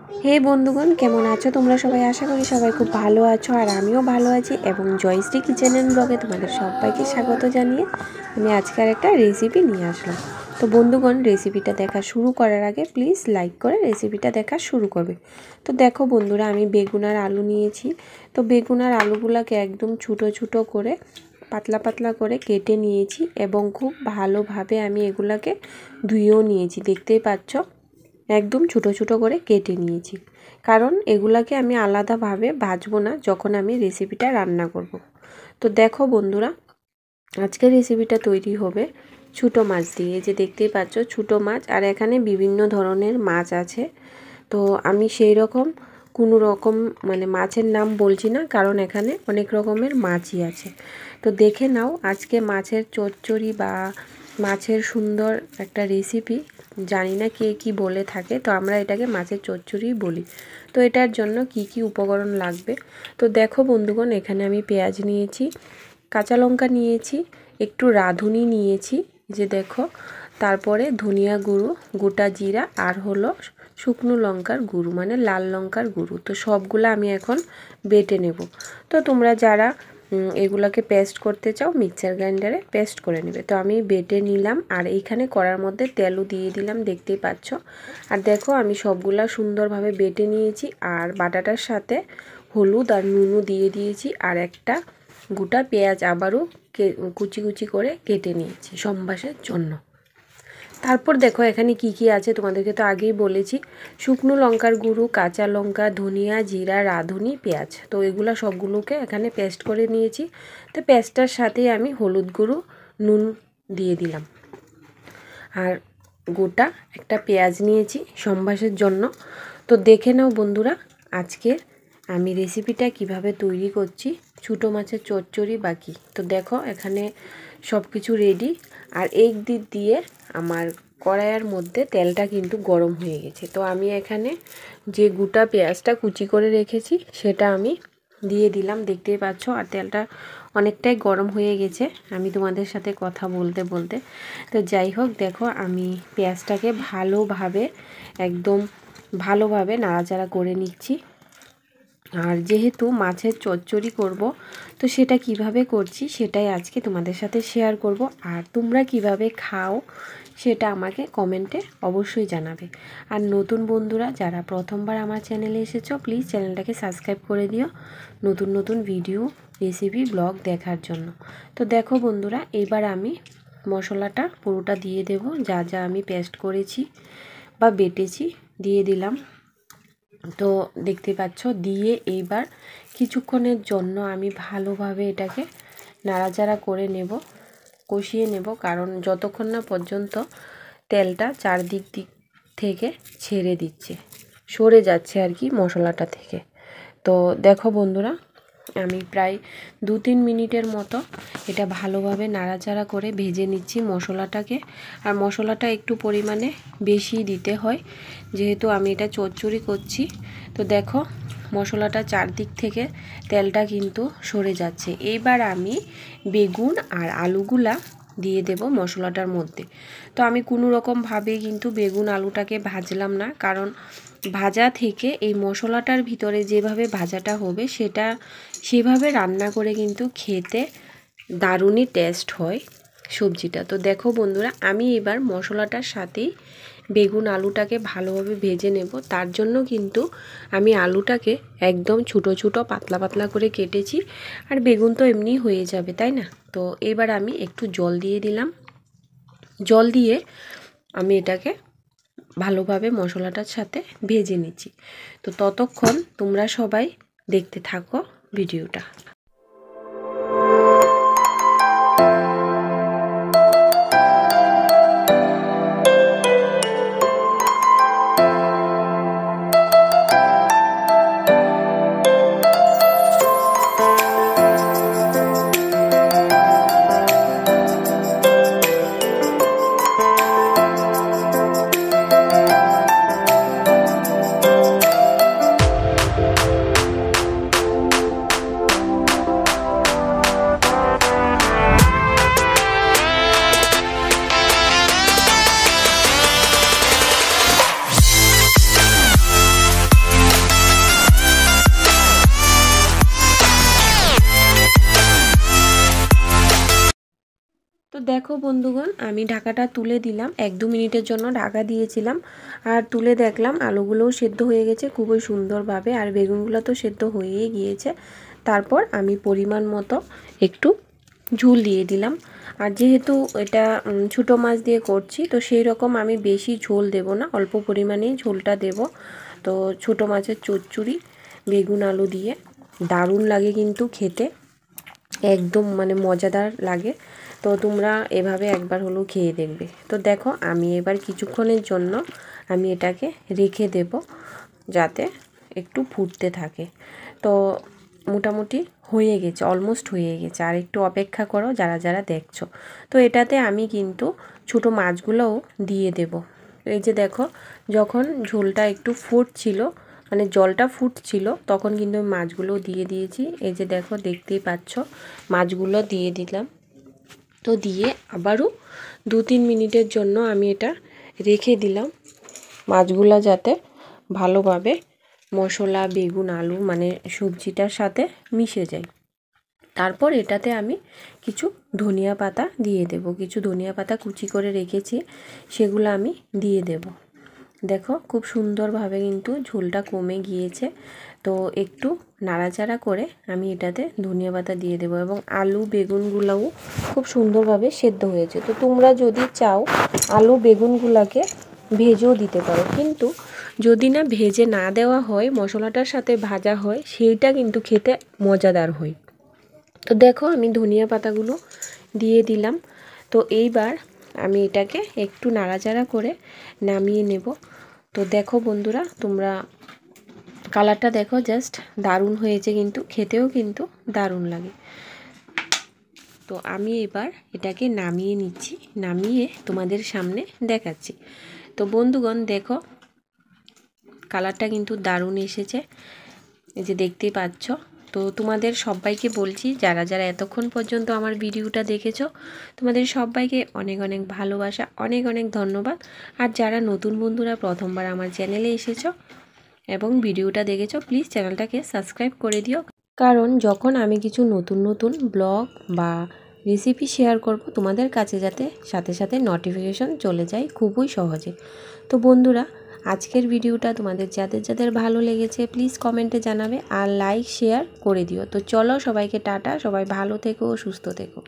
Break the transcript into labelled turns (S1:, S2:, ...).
S1: হে বন্ধুগণ, কেমন আছো তোমরা সবাই? আশা করি সবাই খুব ভালো আছো, আর আমিও ভালো আছি। এবং জয়শ্রী কিচেন অ্যান্ড ব্লগে তোমাদের সবাইকে স্বাগত জানিয়ে আমি আজকের একটা রেসিপি নিয়ে আসলাম। তো বন্ধুগণ, রেসিপিটা দেখা শুরু করার আগে প্লিজ লাইক করে রেসিপিটা দেখা শুরু করবে। তো দেখো বন্ধুরা, আমি বেগুন আর আলু নিয়েছি। তো বেগুন আর আলুগুলোকে একদম ছোটো ছোটো করে পাতলা পাতলা করে কেটে নিয়েছি এবং খুব ভালোভাবে আমি এগুলাকে ধুয়েও নিয়েছি। দেখতেই পাচ্ছ, একদম ছোটো ছোটো করে কেটে নিয়েছি, কারণ এগুলাকে আমি আলাদাভাবে ভাজবো না যখন আমি রেসিপিটা রান্না করব। তো দেখো বন্ধুরা, আজকের রেসিপিটা তৈরি হবে ছোটো মাছ দিয়ে। যে দেখতেই পাচ্ছ ছোটো মাছ, আর এখানে বিভিন্ন ধরনের মাছ আছে। তো আমি সেই রকম কোনো রকম মাছের নাম বলছি না, কারণ এখানে অনেক রকমের মাছই আছে। তো দেখে নাও আজকে মাছের চচ্চড়ি বা মাছের সুন্দর একটা রেসিপি। জানি না কে কি বলে থাকে, তো আমরা এটাকে মাছের চচ্চড়ি বলি। তো এটার জন্য কি কি উপকরণ লাগবে তো দেখো বন্ধুগণ, এখানে আমি পেঁয়াজ নিয়েছি, কাঁচা লঙ্কা নিয়েছি, একটু রাঁধুনি নিয়েছি যে দেখো, তারপরে ধনিয়া গুঁড়ো, গোটা জিরা, আর হলো শুকনো লঙ্কার গুঁড়ো মানে লাল লঙ্কার গুঁড়ো। তো সবগুলো আমি এখন বেটে নেব। তো তোমরা যারা এগুলোকে পেস্ট করতে চাও মিক্সার গ্রাইন্ডারে পেস্ট করে নেবে। তো আমি বেটে নিলাম, আর এইখানে কড়ার মধ্যে তেলও দিয়ে দিলাম, দেখতেই পাচ্ছ। আর দেখো আমি সবগুলা সুন্দরভাবে বেটে নিয়েছি, আর বাটাটার সাথে হলুদ আর নুনও দিয়ে দিয়েছি, আর একটা গোটা পেঁয়াজ আবারও কুচি কুচি করে কেটে নিয়েছি সম্বাসের জন্য। তারপর দেখো এখানে কি কি আছে তোমাদেরকে তো আগেই বলেছি, শুকনো লঙ্কার গুঁড়ো, কাঁচা লঙ্কা, ধনিয়া, জিরা, রাঁধুনি, পেঁয়াজ। তো এগুলো সবগুলোকে এখানে পেস্ট করে নিয়েছি। তো পেস্টটার সাথে আমি হলুদ গুঁড়ো, নুন দিয়ে দিলাম, আর গোটা একটা পেঁয়াজ নিয়েছি সম্বাসের জন্য। তো দেখে নাও বন্ধুরা, আজকে আমি রেসিপিটা কিভাবে তৈরি করছি, ছোটো মাছের চচ্চড়ি বাকি। তো দেখো এখানে সব কিছু রেডি, আর এই দিক দিয়ে আমার কড়াইয়ের মধ্যে তেলটা কিন্তু গরম হয়ে গেছে। তো আমি এখানে যে গোটা পেঁয়াজটা কুচি করে রেখেছি সেটা আমি দিয়ে দিলাম, দেখতেই পাচ্ছ। আর তেলটা অনেকটাই গরম হয়ে গেছে আমি তোমাদের সাথে কথা বলতে বলতে। তো যাই হোক, দেখো আমি পেঁয়াজটাকে একদম ভালোভাবে নাড়াচাড়া করে নিচ্ছি। আর যেহেতু মাছের চচ্চড়ি করব, তো সেটা কিভাবে করছি সেটাই আজকে তোমাদের সাথে শেয়ার করব। আর তোমরা কিভাবে খাও সেটা আমাকে কমেন্টে অবশ্যই জানাবে। আর নতুন বন্ধুরা যারা প্রথমবার আমার চ্যানেলে এসেছো, প্লিজ চ্যানেলটাকে সাবস্ক্রাইব করে দিও নতুন নতুন ভিডিও, রেসিপি, ব্লগ দেখার জন্য। তো দেখো বন্ধুরা, এবার আমি মশলাটা পুরোটা দিয়ে দেব, যা যা আমি পেস্ট করেছি বা বেটেছি দিয়ে দিলাম। তো দেখতে পাচ্ছ, দিয়ে এইবার কিছুক্ষণের জন্য আমি ভালোভাবে এটাকে নাড়াচাড়া করে নেব, কষিয়ে নেব, কারণ যতক্ষণ না পর্যন্ত তেলটা চারদিক থেকে ছেড়ে দিচ্ছে, সরে যাচ্ছে আর কি মশলাটা থেকে। তো দেখো বন্ধুরা, আমি প্রায় 2-3 মিনিটের মতো এটা ভালোভাবে নাড়াচাড়া করে ভেজে নিচ্ছি মশলাটাকে। আর মশলাটা একটু পরিমাণে বেশি দিতে হয়, যেহেতু আমি এটা চচ্চড়ি করছি। তো দেখো মশলাটা চারদিক থেকে তেলটা কিন্তু সরে যাচ্ছে। এইবার আমি বেগুন আর আলুগুলা দিয়ে দেব মশলাটার মধ্যে। তো আমি কোনো রকমভাবে কিন্তু বেগুন আলুটাকে ভাজলাম না, কারণ ভাজা থেকে এই মশলাটার ভিতরে যেভাবে ভাজাটা হবে সেটা সেভাবে রান্না করে কিন্তু খেতে দারুণই টেস্ট হয় সবজিটা। তো দেখো বন্ধুরা, আমি এবার মশলাটার সাথেই বেগুন আলুটাকে ভালোভাবে ভেজে নেব। তার জন্য কিন্তু আমি আলুটাকে একদম ছোটো ছোটো পাতলা পাতলা করে কেটেছি, আর বেগুন তো এমনি হয়ে যাবে, তাই না? তো এবার আমি একটু জল দিয়ে দিলাম, জল দিয়ে আমি এটাকে ভালোভাবে মশলাটার সাথে ভেজে নিচ্ছি। তো ততক্ষণ তোমরা সবাই দেখতে থাকো ভিডিওটা। দেখো বন্ধুগণ, আমি ঢাকাটা তুলে দিলাম, 1-2 মিনিটের জন্য ঢাকা দিয়েছিলাম। আর তুলে দেখলাম আলুগুলোও সেদ্ধ হয়ে গেছে খুবই সুন্দরভাবে, আর বেগুনগুলো তো সেদ্ধ হয়েই গিয়েছে। তারপর আমি পরিমাণ মতো একটু ঝোল দিয়ে দিলাম। আর যেহেতু এটা ছোটো মাছ দিয়ে করছি, তো সেই রকম আমি বেশি ঝোল দেব না, অল্প পরিমাণেই ঝোলটা দেব। তো ছোটো মাছের চচ্চড়ি বেগুন আলু দিয়ে দারুণ লাগে কিন্তু খেতে, একদম মানে মজাদার লাগে। তো তোমরা এভাবে একবার হলেও খেয়ে দেখবে। তো দেখো আমি এবার কিছুক্ষণের জন্য আমি এটাকে রেখে দেব যাতে একটু ফুটতে থাকে। তো মোটামুটি হয়ে গেছে, অলমোস্ট হয়ে গেছে, আর একটু অপেক্ষা করো যারা যারা দেখছো। তো এটাতে আমি কিন্তু ছোটো মাছগুলোও দিয়ে দেব। এই যে দেখো, যখন ঝোলটা একটু ফুটছিল, মানে জলটা ফুটছিল, তখন কিন্তু আমি মাছগুলো দিয়ে দিয়েছি। এই যে দেখো, দেখতেই পাচ্ছ মাছগুলো দিয়ে দিলাম। তো দিয়ে আবারও 2-3 মিনিটের জন্য আমি এটা রেখে দিলাম, মাছগুলো যাতে ভালোভাবে মশলা বেগুন আলু মানে সবজিটার সাথে মিশে যায়। তারপর এটাতে আমি কিছু ধনিয়া পাতা দিয়ে দেব, কিছু ধনিয়া পাতা কুচি করে রেখেছি, সেগুলো আমি দিয়ে দেব। দেখো খুব সুন্দরভাবে কিন্তু ঝোলটা কমে গিয়েছে। তো একটু নাড়াচাড়া করে আমি এটাতে ধনিয়া পাতা দিয়ে দেবো, এবং আলু বেগুনগুলোও খুব সুন্দরভাবে সেদ্ধ হয়েছে। তো তোমরা যদি চাও আলু বেগুনগুলোকে ভেজেও দিতে পারো, কিন্তু যদি না ভেজে না দেওয়া হয়, মশলাটার সাথে ভাজা হয়, সেইটা কিন্তু খেতে মজাদার হয়। তো দেখো আমি ধনিয়া পাতাগুলো দিয়ে দিলাম। তো এইবার আমি এটাকে একটু নাড়াচাড়া করে নামিয়ে নেব। তো দেখো বন্ধুরা, তোমরা কালারটা দেখো, জাস্ট দারুণ হয়েছে, কিন্তু খেতেও কিন্তু দারুণ লাগে। তো আমি এবার এটাকে নামিয়ে নিচ্ছি, নামিয়ে তোমাদের সামনে দেখাচ্ছি। তো বন্ধুগণ দেখো, কালারটা কিন্তু দারুণ এসেছে, এই যে দেখতেই পাচ্ছ। তো তোমাদের সবাইকে বলছি, যারা যারা এতক্ষণ পর্যন্ত আমার ভিডিওটা দেখেছো, তোমাদের সবাইকে অনেক অনেক ভালোবাসা, অনেক অনেক ধন্যবাদ। আর যারা নতুন বন্ধুরা প্রথমবার আমার চ্যানেলে এসেছো এবং ভিডিওটা দেখেছো, প্লিজ চ্যানেলটাকে সাবস্ক্রাইব করে দিও, কারণ যখন আমি কিছু নতুন নতুন ব্লগ বা রেসিপি শেয়ার করব, তোমাদের কাছে যাতে সাথে সাথে নোটিফিকেশন চলে যায় খুবই সহজে। তো বন্ধুরা, আজকের ভিডিওটা তোমাদের যাদের যাদের ভালো লেগেছে প্লিজ কমেন্টে জানাবে, আর লাইক শেয়ার করে দিও। তো চলো সবাইকে টাটা, সবাই ভালো থেকো, সুস্থ থেকো।